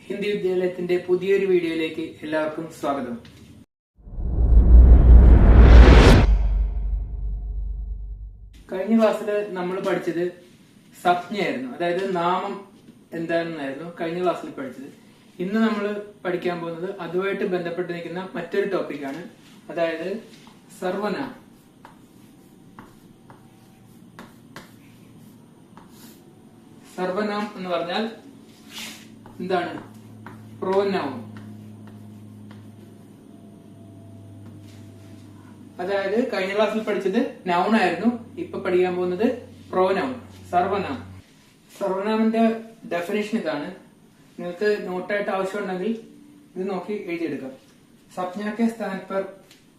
ഹിന്ദി വിദ്യാലയത്തിന്റെ പുതിയൊരു വീഡിയോയിലേക്ക് എല്ലാവർക്കും സ്വാഗതം. കഴിഞ്ഞ ക്ലാസ്സിൽ നമ്മൾ പഠിച്ചത് സംജ്ഞയായിരുന്നു, അതായത് നാമം എന്താണെന്നായിരുന്നു കഴിഞ്ഞ ക്ലാസ്സിൽ പഠിച്ചത്. ഇന്ന് നമ്മൾ പഠിക്കാൻ പോകുന്നത് അതുമായിട്ട് ബന്ധപ്പെട്ട് നിൽക്കുന്ന മറ്റൊരു ടോപ്പിക്കാണ്, അതായത് സർവനാമം. സർവനാം എന്ന് പറഞ്ഞാൽ എന്താണ്? പ്രോനൗൺ. അതായത് കഴിഞ്ഞ ക്ലാസ്സിൽ പഠിച്ചത് നൗൺ ആയിരുന്നു, ഇപ്പൊ പഠിക്കാൻ പോകുന്നത് പ്രോനൗൺ, സർവനാം. സർവനാമിന്റെ ഡെഫിനേഷൻ ഇതാണ്. നിങ്ങൾക്ക് നോട്ടായിട്ട് ആവശ്യമുണ്ടെങ്കിൽ ഇത് നോക്കി എഴുതിയെടുക്കാം. संज्ञा के स्थान पर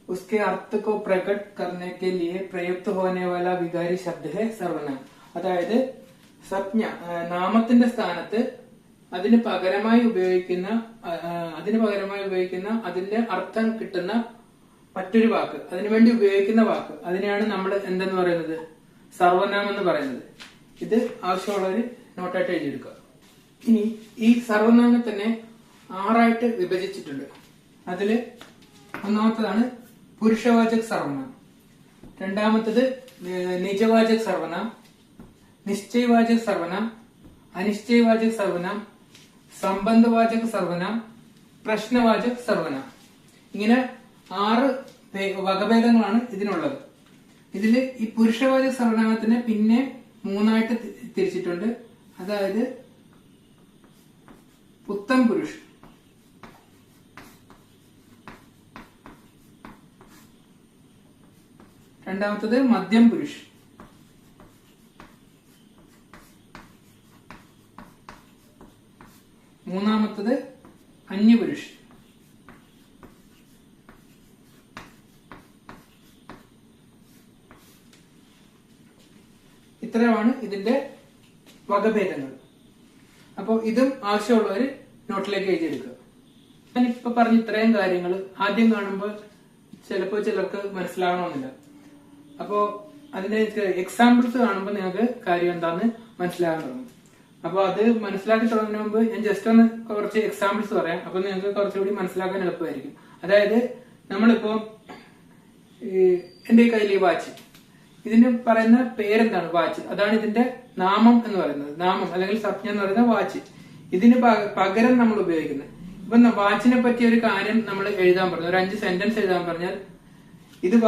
उसके अर्थ को प्रकट करने के लिए प्रयुक्त होने वाला विकारी शब्द है सर्वनाम. അതായത് സംജ്ഞ നാമത്തിന്റെ സ്ഥാനത്ത് അതിന് പകരമായി ഉപയോഗിക്കുന്ന അതിന്റെ അർത്ഥം കിട്ടുന്ന മറ്റൊരു വാക്ക്, അതിനുവേണ്ടി ഉപയോഗിക്കുന്ന വാക്ക്, അതിനെയാണ് നമ്മൾ എന്തെന്ന് പറയുന്നത്? സർവനാമം എന്ന് പറയുന്നത്. ഇത് ആവശ്യമുള്ളവര് നോട്ടായിട്ട് എഴുതിയെടുക്കുക. ഇനി ഈ സർവനാമത്തിനെ 6 വിഭജിച്ചിട്ടുണ്ട്. അതില് ഒന്നാമത്തതാണ് പുരുഷവാചക സർവനാം, രണ്ടാമത്തത് നിജവാചക സർവനാം, നിശ്ചയവാചക സർവനാം, അനിശ്ചയവാചക സർവനാം, സംബന്ധവാചക സർവനാം, പ്രശ്നവാചക സർവനാം. ഇങ്ങനെ 6 വകഭേദങ്ങളാണ് ഇതിനുള്ളത്. ഇതില് ഈ പുരുഷവാചക സർവനാമത്തിനെ പിന്നെ 3 തിരിച്ചിട്ടുണ്ട്. അതായത് ഉത്തം പുരുഷ്, രണ്ടാമത്തത് മധ്യം പുരുഷ്, മൂന്നാമത്തത് അന്യപുരുഷ്, ഇത്രയാണ് ഇതിന്റെ വകഭേദങ്ങൾ. അപ്പോൾ ഇതും ആവശ്യമുള്ളവര് നോട്ടിലേക്ക് എഴുതിയെടുക്കുക. ഞാനിപ്പോ പറഞ്ഞ ഇത്രയും കാര്യങ്ങൾ ആദ്യം കാണുമ്പോൾ ചിലപ്പോൾ ചിലർക്ക് മനസ്സിലാവണമെന്നില്ല. അപ്പോ അതിന്റെ എക്സാമ്പിൾസ് കാണുമ്പോൾ നിങ്ങൾക്ക് കാര്യം എന്താന്ന് മനസ്സിലാകാൻ തുടങ്ങും. അപ്പൊ അത് മനസ്സിലാക്കി തുടങ്ങുന്നതിന് മുമ്പ് ഞാൻ ജസ്റ്റ് ഒന്ന് കുറച്ച് എക്സാമ്പിൾസ് പറയാം. അപ്പൊ നിങ്ങൾക്ക് കുറച്ചുകൂടി മനസ്സിലാക്കാൻ എളുപ്പമായിരിക്കും. അതായത് നമ്മളിപ്പോ എന്റെ കയ്യിൽ ഈ വാച്ച്, ഇതിന് പറയുന്ന പേരെന്താണ്? വാച്ച്. അതാണ് ഇതിന്റെ നാമം എന്ന് പറയുന്നത്. നാമം അല്ലെങ്കിൽ സംജ്ഞ എന്ന് പറയുന്ന വാച്ച്. ഇതിന് പകരം നമ്മൾ ഉപയോഗിക്കുന്നത്. ഇപ്പൊ വാച്ചിനെ പറ്റിയ ഒരു കാര്യം നമ്മൾ എഴുതാൻ പറഞ്ഞു, ഒരു 5 സെന്റൻസ് എഴുതാൻ പറഞ്ഞാൽ ഇത്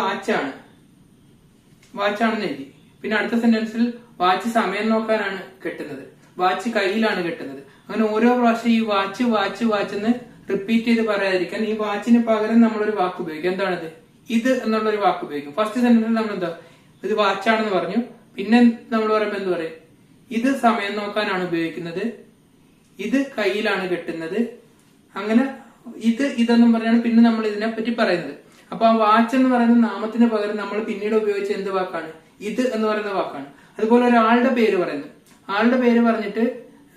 വാച്ചാണെന്ന് എഴുതി. പിന്നെ അടുത്ത സെന്റൻസിൽ വാച്ച് സമയം നോക്കാനാണ് കെട്ടുന്നത്, വാച്ച് കയ്യിലാണ് കെട്ടുന്നത്. അങ്ങനെ ഓരോ പ്രാവശ്യം ഈ വാച്ച് വാച്ച് വാച്ച് എന്ന് റിപ്പീറ്റ് ചെയ്ത് പറയാതിരിക്കാൻ ഈ വാച്ചിന് പകരം നമ്മളൊരു വാക്ക് ഉപയോഗിക്കും. എന്താണത്? ഇത് എന്നുള്ള ഒരു വാക്ക് ഉപയോഗിക്കും. ഫസ്റ്റ് സെന്റൻസിൽ നമ്മൾ എന്താ, ഇത് വാച്ചാണെന്ന് പറഞ്ഞു. പിന്നെ നമ്മൾ പറയുമ്പോൾ എന്ത് പറയും? ഇത് സമയം നോക്കാനാണ് ഉപയോഗിക്കുന്നത്, ഇത് കയ്യിലാണ് കെട്ടുന്നത്. അങ്ങനെ ഇതെന്നും പറഞ്ഞാണ് പിന്നെ നമ്മൾ ഇതിനെപ്പറ്റി പറയുന്നത്. അപ്പൊ ആ വാച്ച് എന്ന് പറയുന്ന നാമത്തിന് പകരം നമ്മൾ പിന്നീട് ഉപയോഗിച്ച എന്ത് വാക്കാണ്? ഇത് എന്ന് പറയുന്ന വാക്കാണ്. അതുപോലെ ഒരാളുടെ പേര് പറയുന്നു. ആളുടെ പേര് പറഞ്ഞിട്ട്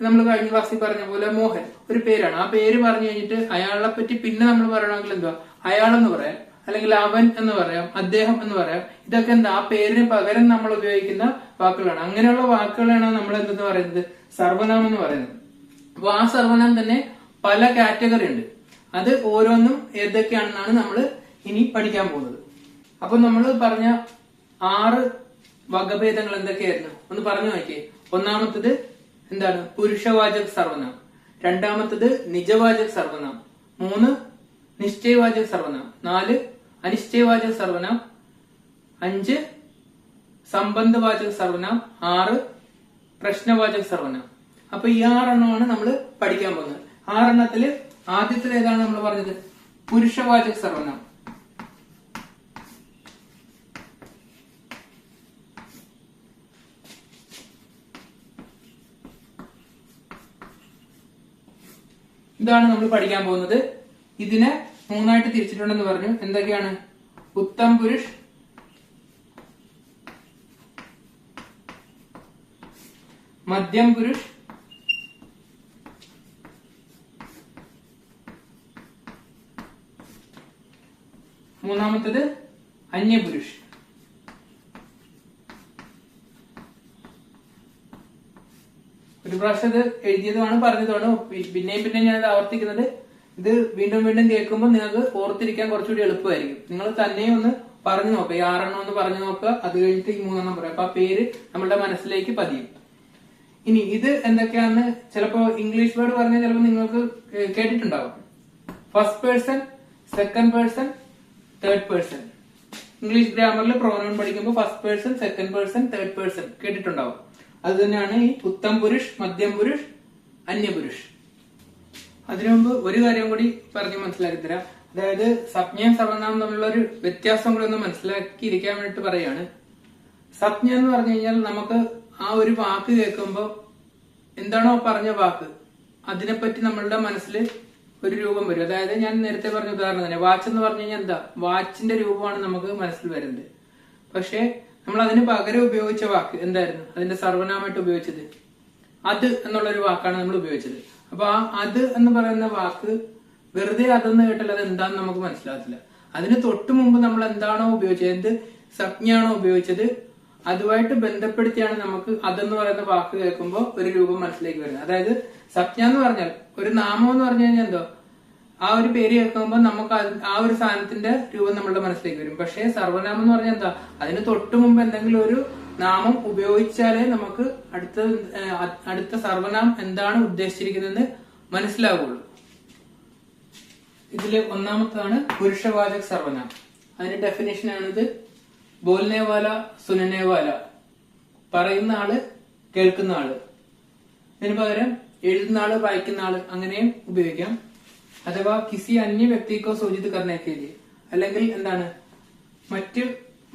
നമ്മൾ കഴിഞ്ഞ ക്ലാസ്സിൽ പറഞ്ഞ പോലെ മോഹൻ ഒരു പേരാണ്. ആ പേര് പറഞ്ഞു കഴിഞ്ഞിട്ട് അയാളെ പറ്റി പിന്നെ നമ്മൾ പറയണമെങ്കിൽ എന്താ? അയാളെന്ന് പറയാം, അല്ലെങ്കിൽ അവൻ എന്ന് പറയാം, അദ്ദേഹം എന്ന് പറയാം. ഇതൊക്കെ എന്താ? ആ പേരിന് പകരം നമ്മൾ ഉപയോഗിക്കുന്ന വാക്കുകളാണ്. അങ്ങനെയുള്ള വാക്കുകളാണ് നമ്മൾ എന്തെന്ന് പറയുന്നത്? സർവനാമം എന്ന് പറയുന്നത്. അപ്പൊ ആ സർവനാമം തന്നെ പല കാറ്റഗറി ഉണ്ട്. അത് ഓരോന്നും ഏതൊക്കെയാണെന്നാണ് നമ്മൾ ഇനി പഠിക്കാൻ പോകുന്നത്. അപ്പൊ നമ്മൾ പറഞ്ഞ 6 വകഭേദങ്ങൾ എന്തൊക്കെയായിരുന്നു ഒന്ന് പറഞ്ഞു നോക്കിയേ. ഒന്നാമത്തത് എന്താണ്? പുരുഷവാചക സർവനാം. രണ്ടാമത്തത് നിജവാചക സർവനാം. 3 നിശ്ചയവാചക സർവനാം. 4 അനിശ്ചയവാചക സർവനാം. 5 സംബന്ധവാചക സർവനാം. 6 പ്രശ്നവാചക സർവനാം. അപ്പൊ ഈ 6 എണ്ണമാണ് നമ്മൾ പഠിക്കാൻ പോകുന്നത്. 6 എണ്ണത്തില് ആദ്യത്തിൽ ഏതാണ് നമ്മൾ പറഞ്ഞത്? പുരുഷവാചക സർവനാം. ഇതാണ് നമ്മൾ പഠിക്കാൻ പോകുന്നത്. ഇതിനെ 3 തിരിച്ചിട്ടുണ്ടെന്ന് പറഞ്ഞു. എന്തൊക്കെയാണ്? ഉത്തം പുരുഷ്, മധ്യം പുരുഷ്, മൂന്നാമത്തത് അന്യപുരുഷ്. ഒരു പ്രാവശ്യം ഇത് എഴുതിയതുമാണ് പറഞ്ഞതുമാണ്. പിന്നെയും ഞാൻ ഇത് ആവർത്തിക്കുന്നത്. ഇത് വീണ്ടും വീണ്ടും കേൾക്കുമ്പോൾ നിങ്ങൾക്ക് ഓർത്തിരിക്കാൻ കുറച്ചുകൂടി എളുപ്പമായിരിക്കും. നിങ്ങൾ തന്നെ ഒന്ന് പറഞ്ഞു നോക്കുക. ഈ 6 ഒന്ന് പറഞ്ഞു നോക്കുക. അത് കഴിഞ്ഞിട്ട് ഈ 3 പറയാം. അപ്പൊ ആ പേര് നമ്മളുടെ മനസ്സിലേക്ക് പതിയും. ഇനി ഇത് എന്തൊക്കെയാണെന്ന് ചിലപ്പോ ഇംഗ്ലീഷ് വേർഡ് പറഞ്ഞാൽ ചിലപ്പോൾ നിങ്ങൾക്ക് കേട്ടിട്ടുണ്ടാവും. First person, second person, third person. English ഗ്രാമറിൽ പ്രോനൗൺ പഠിക്കുമ്പോൾ first person, second person, third person കേട്ടിട്ടുണ്ടാവും. അത് തന്നെയാണ് ഈ ഉത്തം പുരുഷ്, മധ്യം പുരുഷ്, അന്യപുരുഷ്. അതിനു മുമ്പ് ഒരു കാര്യം കൂടി പറഞ്ഞ് മനസ്സിലാക്കി തരാം. അതായത് സംജ്ഞയും സർവനാമം തമ്മിലുള്ള ഒരു വ്യത്യാസം കൂടി ഒന്ന് മനസ്സിലാക്കിയിരിക്കാൻ വേണ്ടിട്ട് പറയാണ്. സംജ്ഞ എന്ന് പറഞ്ഞു കഴിഞ്ഞാൽ നമുക്ക് ആ ഒരു വാക്ക് കേൾക്കുമ്പോൾ എന്താണോ പറഞ്ഞ വാക്ക് അതിനെപ്പറ്റി നമ്മളുടെ മനസ്സിൽ ഒരു രൂപം വരും. അതായത് ഞാൻ നേരത്തെ പറഞ്ഞ ഉദാഹരണം തന്നെ, വാച്ച് എന്ന് പറഞ്ഞു കഴിഞ്ഞാൽ എന്താ, വാച്ചിന്റെ രൂപമാണ് നമുക്ക് മനസ്സിൽ വരുന്നത്. പക്ഷെ നമ്മൾ അതിന് പകരം ഉപയോഗിച്ച വാക്ക് എന്തായിരുന്നു, അതിന്റെ സർവനാമമായിട്ട് ഉപയോഗിച്ചത് അത് എന്നുള്ളൊരു വാക്കാണ് നമ്മൾ ഉപയോഗിച്ചത്. അപ്പൊ ആ അത് എന്ന് പറയുന്ന വാക്ക് വെറുതെ അതെന്ന് കേട്ടാൽ അത് എന്താന്ന് നമുക്ക് മനസ്സിലാകത്തില്ല. അതിന് തൊട്ടു മുമ്പ് നമ്മൾ എന്താണോ ഉപയോഗിച്ചത്, എന്ത് സംജ്ഞയാണോ ഉപയോഗിച്ചത്, അതുമായിട്ട് ബന്ധപ്പെടുത്തിയാണ് നമുക്ക് അതെന്ന് പറയുന്ന വാക്ക് കേൾക്കുമ്പോൾ ഒരു രൂപം മനസ്സിലേക്ക് വരുന്നത്. അതായത് സംജ്ഞ എന്ന് പറഞ്ഞാൽ ഒരു നാമം എന്ന് പറഞ്ഞു കഴിഞ്ഞാൽ എന്തോ ആ ഒരു പേര് കേൾക്കുമ്പോൾ നമുക്ക് ആ ഒരു സാധനത്തിന്റെ രൂപം നമ്മളുടെ മനസ്സിലേക്ക് വരും. പക്ഷേ സർവനാമം എന്ന് പറഞ്ഞാൽ എന്താ, അതിന് തൊട്ടു മുമ്പ് എന്തെങ്കിലും ഒരു നാമം ഉപയോഗിച്ചാലേ നമുക്ക് അടുത്ത സർവനാമം എന്താണ് ഉദ്ദേശിച്ചിരിക്കുന്നതെന്ന് മനസ്സിലാവുള്ളൂ. ഇതില് ഒന്നാമത്താണ് പുരുഷവാചക സർവനാമം. അതിന്റെ ഡെഫിനേഷൻ ആണിത്. ബോൽനേവാല, സുനനേവാല, പറയുന്ന ആള്, കേൾക്കുന്ന ആള്. ഇതിന് പകരം എഴുതുന്ന ആള്, വായിക്കുന്ന ആള് അങ്ങനെയും ഉപയോഗിക്കാം. അഥവാ കിസി അന്യ വ്യക്തിക്കോ സൂചിത് കർണേക്കെ ലിയെ, അല്ലെങ്കിൽ എന്താണ്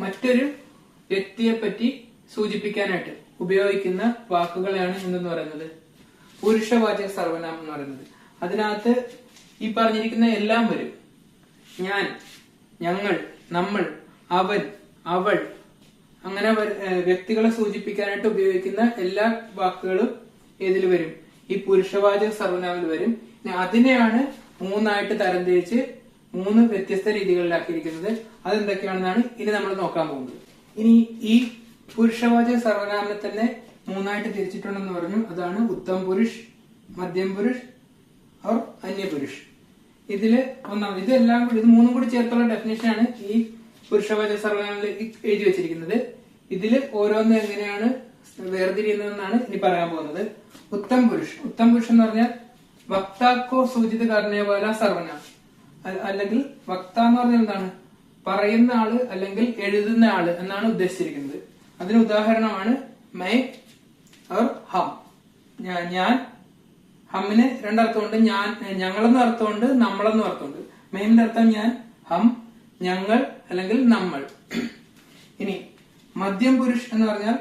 മറ്റൊരു വ്യക്തിയെ പറ്റി സൂചിപ്പിക്കാനായിട്ട് ഉപയോഗിക്കുന്ന വാക്കുകളെയാണ് എന്തെന്ന് പറയുന്നത് പുരുഷവാചക സർവനാമം എന്ന് പറയുന്നത്. അതിനകത്ത് ഈ പറഞ്ഞിരിക്കുന്ന എല്ലാം വരും. ഞാൻ, ഞങ്ങൾ, നമ്മൾ, അവൻ, അവൾ, അങ്ങനെ വ്യക്തികളെ സൂചിപ്പിക്കാനായിട്ട് ഉപയോഗിക്കുന്ന എല്ലാ വാക്കുകളും ഏതിൽ വരും, ഈ പുരുഷവാചക സർവനാമിൽ വരും. അതിനെയാണ് 3 തരംതിരിച്ച് 3 വ്യത്യസ്ത രീതികളിലാക്കിയിരിക്കുന്നത്. അതെന്തൊക്കെയാണെന്നാണ് ഇനി നമ്മൾ നോക്കാൻ പോകുന്നത്. ഇനി ഈ പുരുഷവാചക സർവനാമനെ തന്നെ 3 തിരിച്ചിട്ടുണ്ടെന്ന് പറഞ്ഞു. അതാണ് ഉത്തം പുരുഷ്, മധ്യം പുരുഷ് और അന്യപുരുഷ്. ഇതില് ഇതെല്ലാം കൂടി, ഇത് 3 കൂടി ചേർത്തുള്ള ഡെഫിനേഷനാണ് ഈ പുരുഷവാചക സർവനാമത്തിൽ എഴുതി വെച്ചിരിക്കുന്നത്. ഇതില് ഓരോന്ന് എങ്ങനെയാണ് വേർതിരിയുന്നതെന്നാണ് ഇനി പറയാൻ പോകുന്നത്. ഉത്തം പുരുഷ് എന്ന് പറഞ്ഞാൽ വക്താക്കോ സൂചിത കർണേവാല സർവനാമം, അല്ലെങ്കിൽ വക്ത എന്ന് പറഞ്ഞാൽ എന്താണ്, പറയുന്ന ആള് അല്ലെങ്കിൽ എഴുതുന്ന ആള് എന്നാണ് ഉദ്ദേശിച്ചിരിക്കുന്നത്. അതിന് ഉദാഹരണമാണ് മൈ और ഹം. ഞാൻ, ഹമ്മിന് 2 അർത്ഥമുണ്ട്. ഞങ്ങളെന്ന് അർത്ഥമുണ്ട്, നമ്മളെന്നും അർത്ഥമുണ്ട്. മെയിൻ്റെ അർത്ഥം ഞാൻ, ഹം, ഞങ്ങൾ അല്ലെങ്കിൽ നമ്മൾ. ഇനി മധ്യം പുരുഷ് എന്ന് പറഞ്ഞാൽ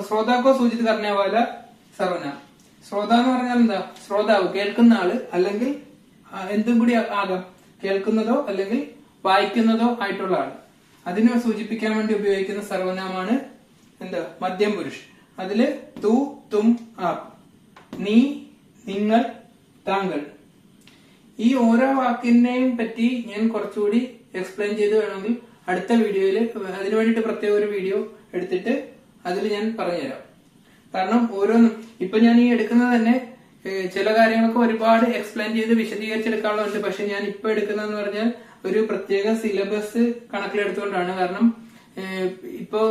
ശ്രോതാക്കോ സൂചിത കർണേവാല സർവനാമം. ശ്രോത എന്ന് പറഞ്ഞാൽ എന്താ, ശ്രോതാവ്, കേൾക്കുന്ന ആള്, അല്ലെങ്കിൽ എന്തും കൂടി ആകാം, കേൾക്കുന്നതോ അല്ലെങ്കിൽ വായിക്കുന്നതോ ആയിട്ടുള്ള ആള്. അതിനെ സൂചിപ്പിക്കാൻ വേണ്ടി ഉപയോഗിക്കുന്ന സർവനാമാണ് എന്താ, മധ്യം പുരുഷ്. അതില് തു, തും, ആപ്, നീ, നിങ്ങൾ, താങ്കൾ. ഈ ഓരോ വാക്കിനെയും പറ്റി ഞാൻ കുറച്ചുകൂടി എക്സ്പ്ലെയിൻ ചെയ്ത് വേണമെങ്കിൽ അടുത്ത വീഡിയോയിൽ, അതിനു വേണ്ടിയിട്ട് പ്രത്യേക ഒരു വീഡിയോ എടുത്തിട്ട് അതിൽ ഞാൻ പറഞ്ഞുതരാം. കാരണം ഓരോന്നും ഇപ്പൊ ഞാൻ ഈ എടുക്കുന്നത് തന്നെ ചില കാര്യങ്ങളൊക്കെ ഒരുപാട് എക്സ്പ്ലെയിൻ ചെയ്ത് വിശദീകരിച്ചെടുക്കാനുള്ളതുണ്ട്. പക്ഷെ ഞാൻ ഇപ്പൊ എടുക്കുന്നതെന്ന് പറഞ്ഞാൽ ഒരു പ്രത്യേക സിലബസ് കണക്കിലെടുത്തുകൊണ്ടാണ്. കാരണം ഇപ്പോ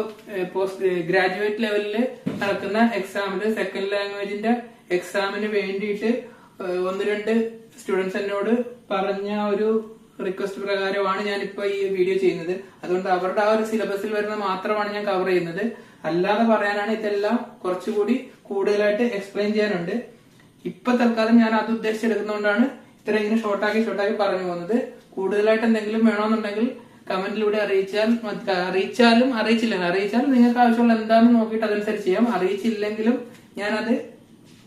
പോസ്റ്റ് ഗ്രാജുവേറ്റ് ലെവലില് നടക്കുന്ന എക്സാമില് സെക്കൻഡ് ലാംഗ്വേജിന്റെ എക്സാമിന് വേണ്ടിയിട്ട് 1-2 സ്റ്റുഡൻസ് എന്നോട് പറഞ്ഞ ഒരു റിക്വസ്റ്റ് പ്രകാരമാണ് ഞാൻ ഇപ്പൊ ഈ വീഡിയോ ചെയ്യുന്നത്. അതുകൊണ്ട് അവരുടെ ആ ഒരു സിലബസിൽ വരുന്ന മാത്രമാണ് ഞാൻ കവർ ചെയ്യുന്നത്. അല്ലാതെ പറയാനാണ് ഇതെല്ലാം കുറച്ചുകൂടി കൂടുതലായിട്ട് എക്സ്പ്ലെയിൻ ചെയ്യാനുണ്ട്. ഇപ്പൊ തൽക്കാലം ഞാൻ അത് ഉദ്ദേശിച്ചെടുക്കുന്നതുകൊണ്ടാണ് ഇത്ര ഇങ്ങനെ ഷോർട്ടാക്കി പറഞ്ഞു പോകുന്നത്. കൂടുതലായിട്ട് എന്തെങ്കിലും വേണമെന്നുണ്ടെങ്കിൽ കമന്റിലൂടെ അറിയിച്ചാലും അറിയിച്ചാൽ നിങ്ങൾക്ക് ആവശ്യമുള്ള എന്താണെന്ന് നോക്കിയിട്ട് അതനുസരിച്ച് ചെയ്യാം. അറിയിച്ചില്ലെങ്കിലും ഞാനത്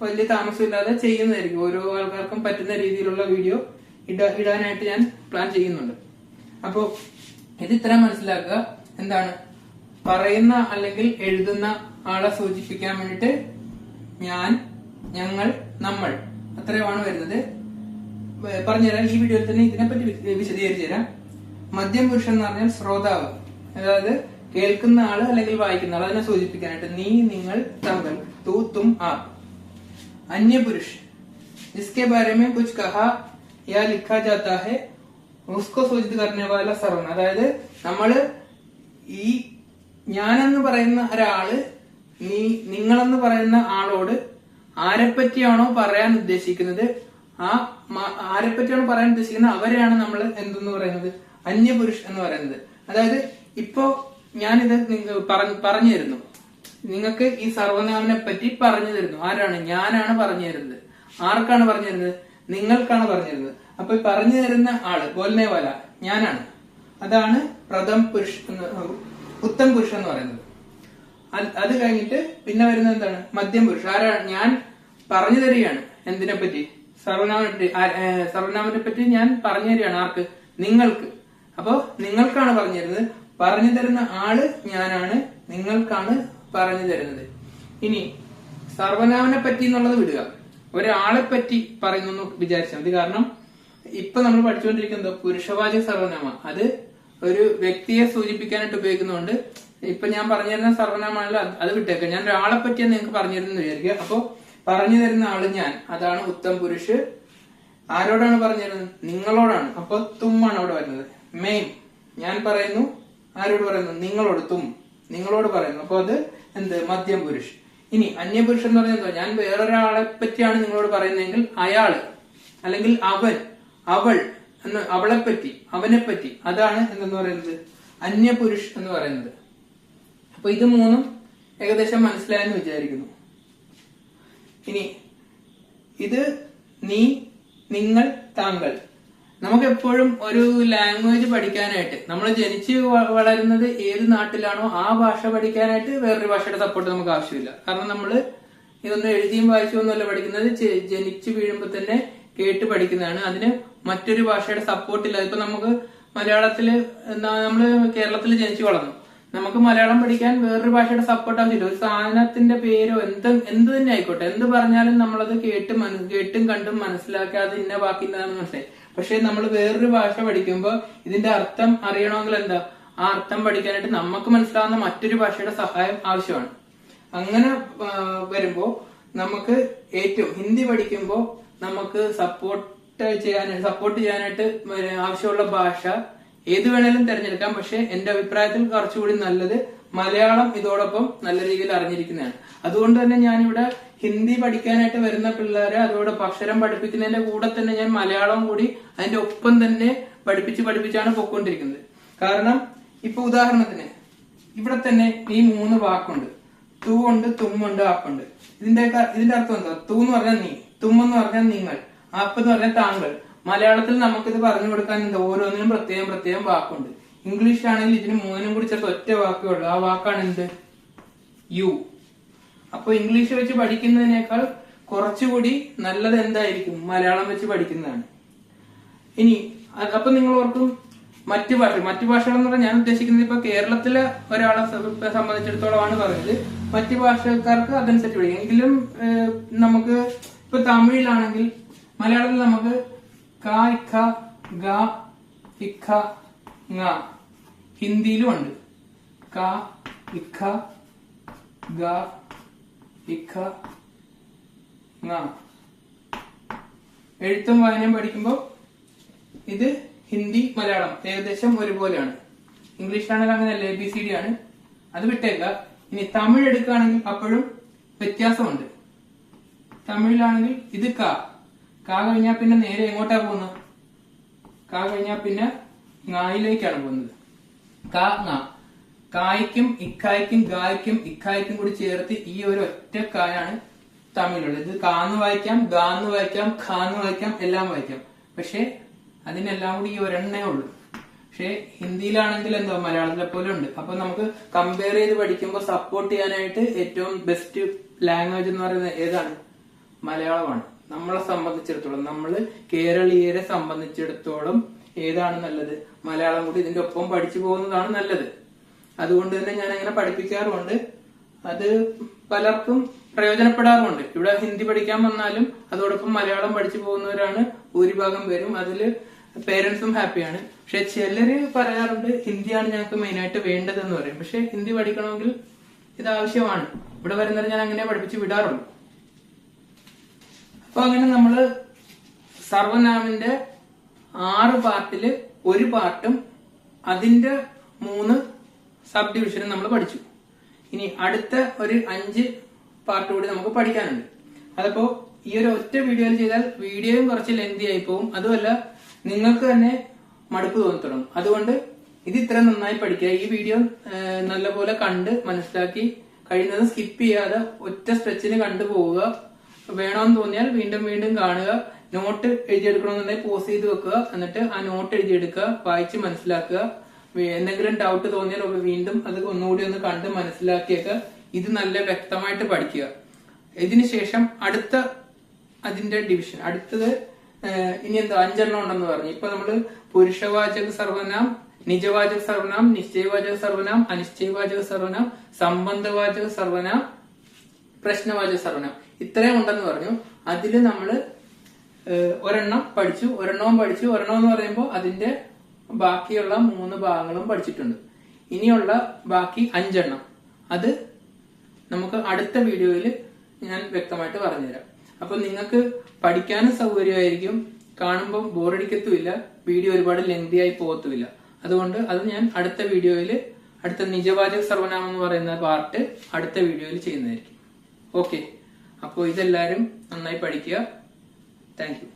വലിയ താമസമില്ലാതെ ചെയ്യുന്നതായിരിക്കും. ഓരോ ആൾക്കാർക്കും പറ്റുന്ന രീതിയിലുള്ള വീഡിയോ ഇടാനായിട്ട് ഞാൻ പ്ലാൻ ചെയ്യുന്നുണ്ട്. അപ്പോ ഇത് ഇത്ര മനസ്സിലാക്കുക. എന്താണ്, പറയുന്ന അല്ലെങ്കിൽ എഴുതുന്ന ആളെ സൂചിപ്പിക്കാൻ വേണ്ടിട്ട് ഞാൻ, ഞങ്ങൾ, നമ്മൾ, അത്രയുമാണ് വരുന്നത്. പറഞ്ഞുതരാം, ഈ വീഡിയോയിൽ തന്നെ ഇതിനെപ്പറ്റി വിശദീകരിച്ചു തരാം. മധ്യം പുരുഷൻ എന്ന് പറഞ്ഞാൽ ശ്രോതാവ്, അതായത് കേൾക്കുന്ന ആള് അല്ലെങ്കിൽ വായിക്കുന്ന ആള്, അതിനെ സൂചിപ്പിക്കാനായിട്ട് നീ, നിങ്ങൾ, തങ്ങൾ, തൂ, തും, ആപ്. അന്യപുരുഷ് जिसके बारे में कुछ कहा या लिखा जाता है उसको सूचित करने वाला സർവനാമം. അതായത് നമ്മള് ഈ ഞാനെന്ന് പറയുന്ന ഒരാള് നിങ്ങളെന്ന് പറയുന്ന ആളോട് ആരെപ്പറ്റിയാണോ പറയാൻ ഉദ്ദേശിക്കുന്നത് ആരെപ്പറ്റിയാണോ പറയാൻ ഉദ്ദേശിക്കുന്നത് അവരെയാണ് നമ്മൾ എന്തെന്ന് പറയുന്നത്, അന്യപുരുഷ് എന്ന് പറയുന്നത്. അതായത് ഇപ്പോ ഞാനിത് പറഞ്ഞു തരുന്നു, നിങ്ങൾക്ക് ഈ സർവനാമനെ പറ്റി പറഞ്ഞു തരുന്നു. ആരാണ്? ഞാനാണ് പറഞ്ഞു തരുന്നത്. ആർക്കാണ് പറഞ്ഞു തരുന്നത്? നിങ്ങൾക്കാണ് പറഞ്ഞു തരുന്നത്. അപ്പൊ പറഞ്ഞു തരുന്ന ആള് ബോൽനെ വാല ഞാനാണ്. അതാണ് പ്രഥം പുരുഷ് ഉത്തം പുരുഷ എന്ന് പറയുന്നത്. അത് കഴിഞ്ഞിട്ട് പിന്നെ വരുന്നത് എന്താണ്? മധ്യം പുരുഷ. ആരാണ്? ഞാൻ പറഞ്ഞു തരികയാണ്. എന്തിനെ പറ്റി? സർവനാമത്തെ പറ്റി ഞാൻ പറഞ്ഞു തരികയാണ്. ആർക്ക്? നിങ്ങൾക്ക്. അപ്പോ നിങ്ങൾക്കാണ് പറഞ്ഞു തരുന്നത്. പറഞ്ഞു തരുന്ന ആള് ഞാനാണ്, നിങ്ങൾക്കാണ് പറഞ്ഞു തരുന്നത്. ഇനി സർവനാമനെ പറ്റി എന്നുള്ളത് വിടുക, ഒരാളെ പറ്റി പറയുന്നു വിചാരിച്ചാൽ മതി. കാരണം ഇപ്പൊ നമ്മൾ പഠിച്ചുകൊണ്ടിരിക്കുന്നത് പുരുഷവാചക സർവനാമ, അത് ഒരു വ്യക്തിയെ സൂചിപ്പിക്കാനായിട്ട് ഉപയോഗിക്കുന്നതുകൊണ്ട് ഇപ്പൊ ഞാൻ പറഞ്ഞു തരുന്ന സർവനാമാണല്ലോ, അത് വിട്ടേക്കാം. ഞാൻ ഒരാളെ പറ്റിയാണ് നിങ്ങൾക്ക് പറഞ്ഞു തരുന്നത് വിചാരിക്കുക. അപ്പൊ പറഞ്ഞു തരുന്ന ആള് ഞാൻ, അതാണ് ഉത്തം പുരുഷ്. ആരോടാണ് പറഞ്ഞു തരുന്നത്? നിങ്ങളോടാണ്. അപ്പൊ തുമ്മാണ് അവിടെ വരുന്നത്. മെയിൻ ഞാൻ പറയുന്നു, ആരോട് പറയുന്നു? നിങ്ങളോട്. തും നിങ്ങളോട് പറയുന്നു. അപ്പൊ അത് എന്ത്? മധ്യം പുരുഷ്. ഇനി അന്യപുരുഷൻ എന്ന് പറയുന്നത് ഞാൻ വേറൊരാളെ പറ്റിയാണ് നിങ്ങളോട് പറയുന്നതെങ്കിൽ അയാള്, അല്ലെങ്കിൽ അവൻ, അവൾ എന്ന്, അവളെ പറ്റി, അവനെ പറ്റി, അതാണ് എന്തെന്ന് പറയുന്നത്? അന്യപുരുഷ് എന്ന് പറയുന്നത്. അപ്പൊ ഇത് മൂന്നും ഏകദേശം മനസ്സിലായെന്ന് വിചാരിക്കുന്നു. ഇനി ഇത് നീ, നിങ്ങൾ, താങ്കൾ. നമുക്ക് എപ്പോഴും ഒരു ലാംഗ്വേജ് പഠിക്കാനായിട്ട്, നമ്മൾ ജനിച്ച് വളരുന്നത് ഏത് നാട്ടിലാണോ ആ ഭാഷ പഠിക്കാനായിട്ട് വേറൊരു ഭാഷയുടെ സപ്പോർട്ട് നമുക്ക് ആവശ്യമില്ല. കാരണം നമ്മൾ ഇതൊന്നും എഴുതിയും വായിച്ചും ഒന്നുമല്ല പഠിക്കുന്നത്, ജനിച്ചു വീഴുമ്പോൾ തന്നെ കേട്ട് പഠിക്കുന്നതാണ്. അതിന് മറ്റൊരു ഭാഷയുടെ സപ്പോർട്ട് ഇല്ല. ഇപ്പൊ നമുക്ക് മലയാളത്തില് നമ്മള് കേരളത്തിൽ ജനിച്ചു വളർന്നു, നമുക്ക് മലയാളം പഠിക്കാൻ വേറൊരു ഭാഷയുടെ സപ്പോർട്ട് ആവശ്യമില്ല. ഒരു സാധനത്തിന്റെ പേരോ എന്ത് തന്നെ ആയിക്കോട്ടെ, എന്ത് പറഞ്ഞാലും നമ്മളത് കേട്ടും കണ്ടും മനസ്സിലാക്കാതെ ഇന്ന ബാക്കി മനസ്സിലായി. പക്ഷെ നമ്മൾ വേറൊരു ഭാഷ പഠിക്കുമ്പോൾ ഇതിന്റെ അർത്ഥം അറിയണമെങ്കിൽ എന്താ, ആ അർത്ഥം പഠിക്കാനായിട്ട് നമുക്ക് മനസ്സിലാവുന്ന മറ്റൊരു ഭാഷയുടെ സഹായം ആവശ്യമാണ്. അങ്ങനെ വരുമ്പോ നമുക്ക് ഏറ്റവും ഹിന്ദി പഠിക്കുമ്പോൾ നമുക്ക് സപ്പോർട്ട് ചെയ്യാനായിട്ട് ആവശ്യമുള്ള ഭാഷ ഏത് വേണേലും തിരഞ്ഞെടുക്കാം. പക്ഷെ എന്റെ അഭിപ്രായത്തിൽ കുറച്ചുകൂടി നല്ലത് മലയാളം ഇതോടൊപ്പം നല്ല രീതിയിൽ അറിഞ്ഞിരിക്കുന്നതാണ്. അതുകൊണ്ട് തന്നെ ഞാനിവിടെ ഹിന്ദി പഠിക്കാനായിട്ട് വരുന്ന പിള്ളേരെ അതോടൊപ്പം അക്ഷരം പഠിപ്പിക്കുന്നതിന്റെ കൂടെ തന്നെ ഞാൻ മലയാളം കൂടി അതിന്റെ ഒപ്പം തന്നെ പഠിപ്പിച്ചാണ് പൊയ്ക്കൊണ്ടിരിക്കുന്നത്. കാരണം ഇപ്പൊ ഉദാഹരണത്തിന് ഇവിടെ തന്നെ ഈ 3 വാക്കുണ്ട്. തൂ ഉണ്ട്, തുമ്മുണ്ട്, ആപ്പുണ്ട്. ഇതിന്റെ അർത്ഥം എന്താ? തൂ എന്ന് പറഞ്ഞാൽ നീ, തുമ്മെന്ന് പറഞ്ഞാൽ നിങ്ങൾ, ആപ്പ് എന്ന് പറഞ്ഞാൽ താങ്കൾ. മലയാളത്തിൽ നമുക്കിത് പറഞ്ഞു കൊടുക്കാൻ എന്താ, ഓരോന്നിനും പ്രത്യേകം വാക്കുണ്ട്. ഇംഗ്ലീഷ് ആണെങ്കിൽ ഇതിന് 3നും കൂടി ചേർത്ത് ഒറ്റ വാക്കേ ഉള്ളൂ. ആ വാക്കാണ് എന്ത്? യു. അപ്പൊ ഇംഗ്ലീഷ് വെച്ച് പഠിക്കുന്നതിനേക്കാൾ കുറച്ചുകൂടി നല്ലത് എന്തായിരിക്കും? മലയാളം വെച്ച് പഠിക്കുന്നതാണ്. ഇനി അപ്പൊ നിങ്ങൾ ഓർക്കും മറ്റു ഭാഷകൾ എന്ന് പറഞ്ഞാൽ ഞാൻ ഉദ്ദേശിക്കുന്നത് ഇപ്പൊ കേരളത്തിലെ ഒരാളെ സംബന്ധിച്ചിടത്തോളമാണ് പറയുന്നത്. മറ്റു ഭാഷക്കാർക്ക് അതനുസരിച്ച് പഠിക്കും. എങ്കിലും നമുക്ക് ഇപ്പൊ തമിഴിലാണെങ്കിൽ മലയാളത്തിൽ നമുക്ക് ക, ഇഖ, ഗ, ഇഖ, ങ. ഹിന്ദിയിലും ഉണ്ട് ക, ഇഖ, ഗ, ഇഖ, ങ. എഴുത്തും വായനയും പഠിക്കുമ്പോൾ ഇത് ഹിന്ദി മലയാളം ഏകദേശം ഒരുപോലെയാണ്. ഇംഗ്ലീഷിലാണെങ്കിൽ അങ്ങനെയല്ല, ABCD ആണ്. അത് വിട്ടേക്ക. ഇനി തമിഴ് എടുക്കുകയാണെങ്കിൽ അപ്പോഴും വ്യത്യാസമുണ്ട്. തമിഴിലാണെങ്കിൽ ഇത് ക കഴിഞ്ഞാൽ പിന്നെ നേരെ എങ്ങോട്ടാ പോകുന്നത്? ക കഴിഞ്ഞാൽ പിന്നെ ങയിലേക്കാണ് പോകുന്നത്. കായ്ക്കും ഇക്കായ്ക്കും ഗായ്ക്കും ഇക്കായ്ക്കും കൂടി ചേർത്ത് ഈ ഒരു ഒറ്റ കായാണ് തമിഴിലുള്ളത്. ഇത് കാന്ന് വായിക്കാം, ഗാന്ന് വായിക്കാം, ഖാന്ന് വായിക്കാം, എല്ലാം വായിക്കാം. പക്ഷെ അതിനെല്ലാം കൂടി ഈ ഒരെണ്ണേ ഉള്ളൂ. പക്ഷെ ഹിന്ദിയിലാണെങ്കിൽ എന്തോ മലയാളത്തിലെ പോലെ ഉണ്ട്. അപ്പൊ നമുക്ക് കമ്പയർ ചെയ്ത് പഠിക്കുമ്പോൾ സപ്പോർട്ട് ചെയ്യാനായിട്ട് ഏറ്റവും ബെസ്റ്റ് ലാംഗ്വേജ് എന്ന് പറയുന്നത് ഏതാണ്? മലയാളമാണ്. നമ്മളെ സംബന്ധിച്ചിടത്തോളം, നമ്മള് കേരളീയരെ സംബന്ധിച്ചിടത്തോളം ഏതാണ് നല്ലത്? മലയാളം കൂടി ഇതിന്റെ ഒപ്പം പഠിച്ചു പോകുന്നതാണ് നല്ലത്. അതുകൊണ്ട് തന്നെ ഞാൻ അങ്ങനെ പഠിപ്പിക്കാറുമുണ്ട്. അത് പലർക്കും പ്രയോജനപ്പെടാറുമുണ്ട്. ഇവിടെ ഹിന്ദി പഠിക്കാൻ വന്നാലും അതോടൊപ്പം മലയാളം പഠിച്ചു പോകുന്നവരാണ് ഭൂരിഭാഗം പേരും. അതിൽ പേരൻസും ഹാപ്പിയാണ്. പക്ഷെ ചിലര് പറയാറുണ്ട് ഹിന്ദിയാണ് ഞങ്ങൾക്ക് മെയിനായിട്ട് വേണ്ടതെന്ന് പറയും. പക്ഷെ ഹിന്ദി പഠിക്കണമെങ്കിൽ ഇത് ആവശ്യമാണ്. ഇവിടെ വരുന്നത് ഞാൻ അങ്ങനെ പഠിപ്പിച്ച് വിടാറുള്ളൂ. അപ്പൊ അങ്ങനെ നമ്മള് സർവനാമിന്റെ 6 പാർട്ടില് ഒരു പാർട്ടും അതിന്റെ 3 സബ് ഡിവിഷനും നമ്മൾ പഠിച്ചു. ഇനി അടുത്ത ഒരു 5 പാർട്ട് കൂടി നമുക്ക് പഠിക്കാനുണ്ട്. അതപ്പോ ഈ ഒരു ഒറ്റ വീഡിയോയിൽ ചെയ്താൽ വീഡിയോയും കുറച്ച് ലെന്തി ആയി പോകും. അതുമല്ല നിങ്ങൾക്ക് തന്നെ മടുപ്പ് തോന്നി തുടങ്ങും. അതുകൊണ്ട് ഇത് ഇത്ര നന്നായി പഠിക്കുക. ഈ വീഡിയോ നല്ലപോലെ കണ്ട് മനസ്സിലാക്കി കഴിയുന്നത് സ്കിപ്പ് ചെയ്യാതെ ഒറ്റ സ്ട്രെച്ചിന് കണ്ടു പോവുക. വേണമെന്ന് തോന്നിയാൽ വീണ്ടും വീണ്ടും കാണുക. നോട്ട് എഴുതിയെടുക്കണമെന്നുണ്ടെങ്കിൽ പോസ് ചെയ്ത് വെക്കുക. എന്നിട്ട് ആ നോട്ട് എഴുതിയെടുക്കുക, വായിച്ച് മനസ്സിലാക്കുക. എന്തെങ്കിലും ഡൗട്ട് തോന്നിയാൽ വീണ്ടും അത് ഒന്നുകൂടി ഒന്ന് കണ്ട് മനസ്സിലാക്കിയൊക്കെ ഇത് നല്ല വ്യക്തമായിട്ട് പഠിക്കുക. ഇതിനുശേഷം അടുത്ത അതിന്റെ ഡിവിഷൻ അടുത്തത് ഇനി എന്താ 5 എണ്ണം ഉണ്ടെന്ന് പറഞ്ഞു. ഇപ്പൊ നമ്മള് പുരുഷവാചക സർവനാം, നിജവാചക സർവനാം, നിശ്ചയവാചക സർവനാം, അനിശ്ചയവാചക സർവനാം, സംബന്ധവാചക സർവനാം, പ്രശ്നവാചക സർവനാം ഇത്രയും ഉണ്ടെന്ന് പറഞ്ഞു. അതില് നമ്മള് ഒരെണ്ണം പഠിച്ചു. ഒരെണ്ണം എന്ന് പറയുമ്പോൾ അതിന്റെ ബാക്കിയുള്ള 3 ഭാഗങ്ങളും പഠിച്ചിട്ടുണ്ട്. ഇനിയുള്ള ബാക്കി 5 എണ്ണം അത് നമുക്ക് അടുത്ത വീഡിയോയിൽ ഞാൻ വ്യക്തമായിട്ട് പറഞ്ഞുതരാം. അപ്പൊ നിങ്ങൾക്ക് പഠിക്കാനും സൗകര്യമായിരിക്കും, കാണുമ്പോൾ ബോറടിക്കത്തുമില്ല, വീഡിയോ ഒരുപാട് ലെങ്തി ആയി പോകത്തുമില്ല. അതുകൊണ്ട് അത് ഞാൻ അടുത്ത വീഡിയോയിൽ അടുത്ത നിജവാചക സർവനാമം എന്ന് പറയുന്ന പാർട്ട് അടുത്ത വീഡിയോയിൽ ചെയ്യുന്നതായിരിക്കും. ഓക്കെ, അപ്പോൾ ഇതെല്ലാവരും നന്നായി പഠിക്കുക. Thank you.